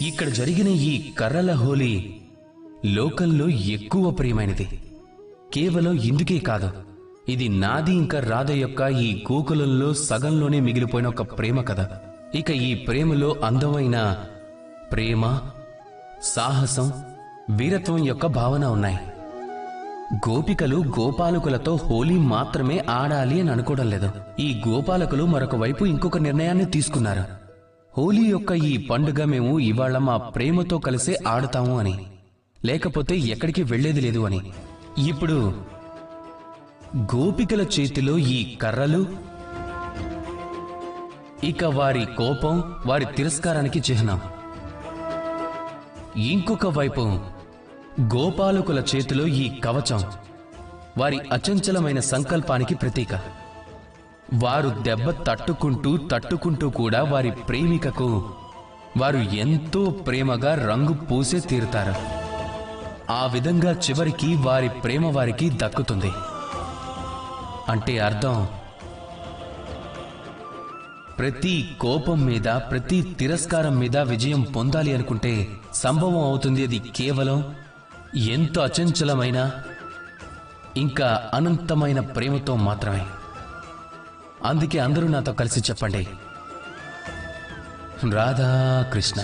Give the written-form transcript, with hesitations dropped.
ఇక్కడ జరిగిన ఈ కర్రల హోలీ లోకంలో ఎక్కువ ప్రియమైనది. కేవలం ఇందుకే కాదు, ఇది నాది ఇంకా రాధ యొక్క ఈ గోకులంలో సగంలోనే మిగిలిపోయిన ఒక ప్రేమ కథ. ఇక ఈ ప్రేమలో అందమైన ప్రేమ, సాహసం, వీరత్వం యొక్క భావన ఉన్నాయి. గోపికలు గోపాలకులతో హోలీ మాత్రమే ఆడాలి అని అనుకోవడం లేదు. ఈ గోపాలకులు మరొక వైపు ఇంకొక నిర్ణయాన్ని తీసుకున్నారు. హోలీ యొక్క ఈ పండుగ మేము ఇవాళ మా ప్రేమతో కలిసే ఆడుతాము అని, లేకపోతే ఎక్కడికి వెళ్లేది లేదు అని. ఇప్పుడు గోపికల చేతిలో ఈ కర్రలు ఇక వారి కోపం, వారి తిరస్కారానికి చిహ్నం. ఇంకొక వైపు గోపాలకుల చేతిలో ఈ కవచం వారి అచంచలమైన సంకల్పానికి ప్రతీక. వారు దెబ్బ తట్టుకుంటూ కూడా వారి ప్రేమికకు వారు ఎంతో ప్రేమగా రంగు పూసే తీరుతారు. ఆ విధంగా చివరికి వారి ప్రేమ వారికి దక్కుతుంది. అంటే అర్థం, ప్రతి కోపం మీద, ప్రతి తిరస్కారం మీద విజయం పొందాలి అనుకుంటే సంభవం అవుతుంది. అది కేవలం ఎంతో అచంచలమైన ఇంకా అనంతమైన ప్రేమతో మాత్రమే. అందుకే అందరూ నాతో కలిసి చెప్పండి, రాధా కృష్ణ.